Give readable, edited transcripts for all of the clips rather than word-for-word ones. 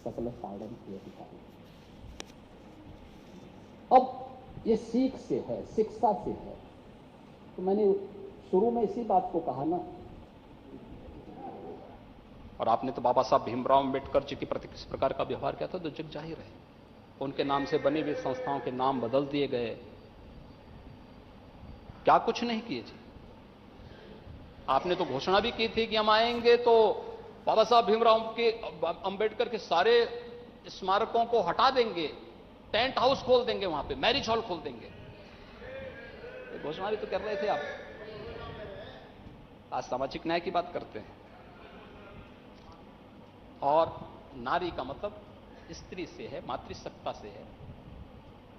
सकल साधन की अधिकारी। अब ये सीख से है, शिक्षा से है। तो मैंने शुरू में इसी बात को कहा ना, और आपने तो बाबा साहब भीमराव अम्बेडकर जी के प्रति किस प्रकार का व्यवहार किया था तो जग जाहिर है। उनके नाम से बनी हुई संस्थाओं के नाम बदल दिए गए, क्या कुछ नहीं किए जी। आपने तो घोषणा भी की थी कि हम आएंगे तो बाबा साहब भीमराव अम्बेडकर के सारे स्मारकों को हटा देंगे, टेंट हाउस खोल देंगे, वहां पे मैरिज हॉल खोल देंगे। घोषणा भी तो कर रहे थे आप। आज सामाजिक न्याय की बात करते हैं। और नारी का मतलब स्त्री से है, मातृसत्ता से है।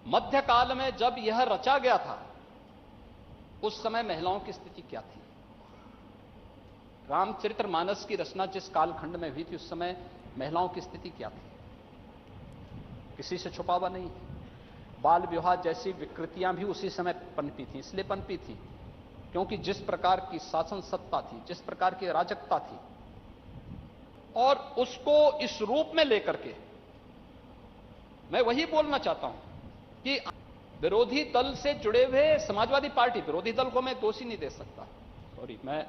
मध्यकाल में जब यह रचा गया था उस समय महिलाओं की स्थिति क्या थी? रामचरितमानस की रचना जिस कालखंड में हुई थी उस समय महिलाओं की स्थिति क्या थी? किसी से छुपा हुआ नहीं है। बाल विवाह जैसी विकृतियां भी उसी समय पनपी थी। इसलिए पनपी थी क्योंकि जिस प्रकार की शासन सत्ता थी, जिस प्रकार की अराजकता थी, और उसको इस रूप में लेकर के मैं वही बोलना चाहता हूं कि विरोधी दल से जुड़े हुए समाजवादी पार्टी, विरोधी दल को मैं दोषी नहीं दे सकता, सॉरी, मैं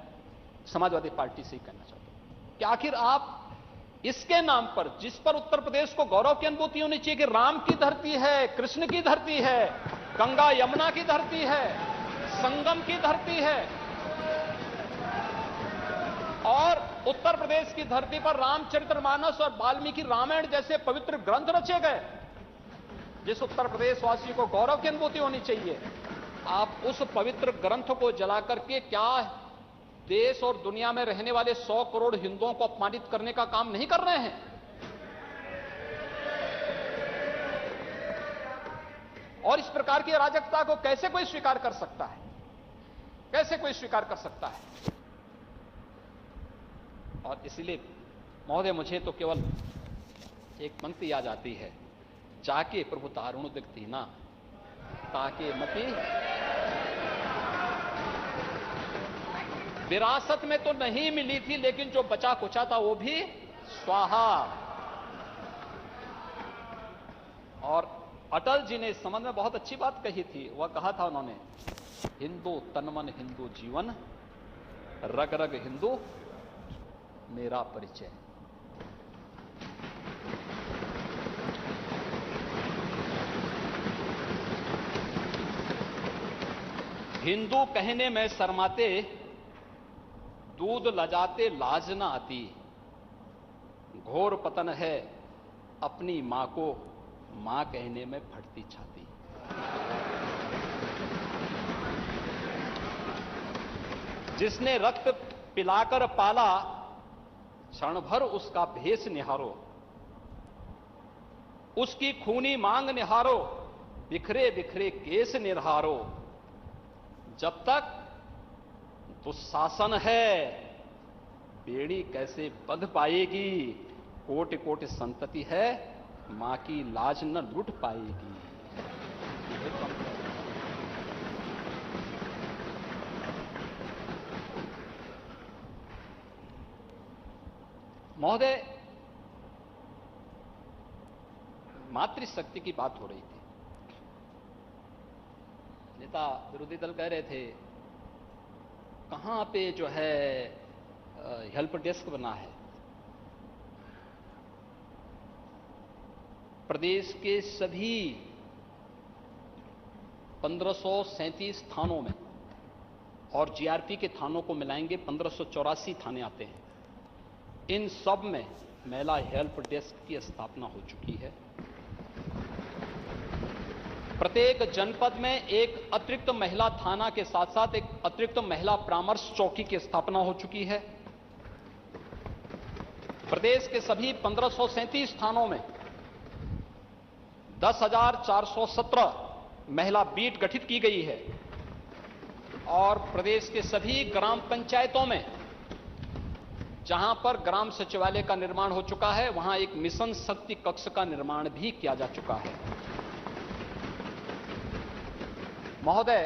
समाजवादी पार्टी से ही कहना चाहता हूं कि आखिर आप इसके नाम पर, जिस पर उत्तर प्रदेश को गौरव की अनुभूति होनी चाहिए कि राम की धरती है, कृष्ण की धरती है, गंगा यमुना की धरती है, संगम की धरती है, और उत्तर प्रदेश की धरती पर रामचरितमानस और वाल्मीकि रामायण जैसे पवित्र ग्रंथ रचे गए, जिस उत्तर प्रदेश वासी को गौरव की अनुभूति होनी चाहिए, आप उस पवित्र ग्रंथ को जलाकर के क्या देश और दुनिया में रहने वाले 100 करोड़ हिंदुओं को अपमानित करने का काम नहीं कर रहे हैं? और इस प्रकार की अराजकता को कैसे कोई स्वीकार कर सकता है? कैसे कोई स्वीकार कर सकता है? और इसलिए महोदय, मुझे तो केवल एक पंक्ति याद आती है, जाके प्रभु तारुण दिखती ना ताके मती। विरासत में तो नहीं मिली थी, लेकिन जो बचा कुचा था वो भी स्वाहा। और अटल जी ने इस संबंध में बहुत अच्छी बात कही थी। वह कहा था उन्होंने, हिंदू तनमन हिंदू जीवन, रग रग हिंदू मेरा परिचय। हिंदू कहने में शर्माते, दूध लजाते लाज न आती, घोर पतन है अपनी मां को मां कहने में फटती छाती। जिसने रक्त पिलाकर पाला, क्षण भर उसका भेष निहारो, उसकी खूनी मांग निहारो, बिखरे बिखरे केस निहारो। जब तक दुशासन है बेड़ी कैसे बंध पाएगी, कोटि कोटि संतति है मां की लाज न लूट पाएगी। महोदय, मातृशक्ति की बात हो रही थी। नेता विरोधी दल कह रहे थे कहां पे जो है हेल्प डेस्क बना है। प्रदेश के सभी 1537 थानों में और जीआरपी के थानों को मिलाएंगे 1584 थाने आते हैं। इन सब में महिला हेल्प डेस्क की स्थापना हो चुकी है। प्रत्येक जनपद में एक अतिरिक्त महिला थाना के साथ साथ एक अतिरिक्त महिला परामर्श चौकी की स्थापना हो चुकी है। प्रदेश के सभी 1537 थानों में 10,417 महिला बीट गठित की गई है। और प्रदेश के सभी ग्राम पंचायतों में जहां पर ग्राम सचिवालय का निर्माण हो चुका है, वहां एक मिशन शक्ति कक्ष का निर्माण भी किया जा चुका है। महोदय,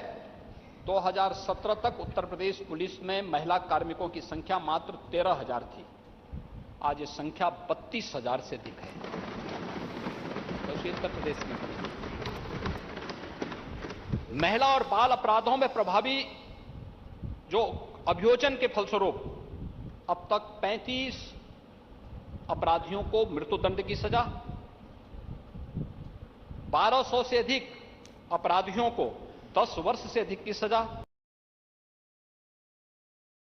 2017 तक उत्तर प्रदेश पुलिस में महिला कार्मिकों की संख्या मात्र 13,000 थी। आज ये संख्या 32,000 से अधिक है। तो उत्तर प्रदेश में महिला और बाल अपराधों में प्रभावी जो अभियोजन के फलस्वरूप अब तक 35 अपराधियों को मृत्युदंड की सजा, 1200 से अधिक अपराधियों को 10 वर्ष से अधिक की सजा,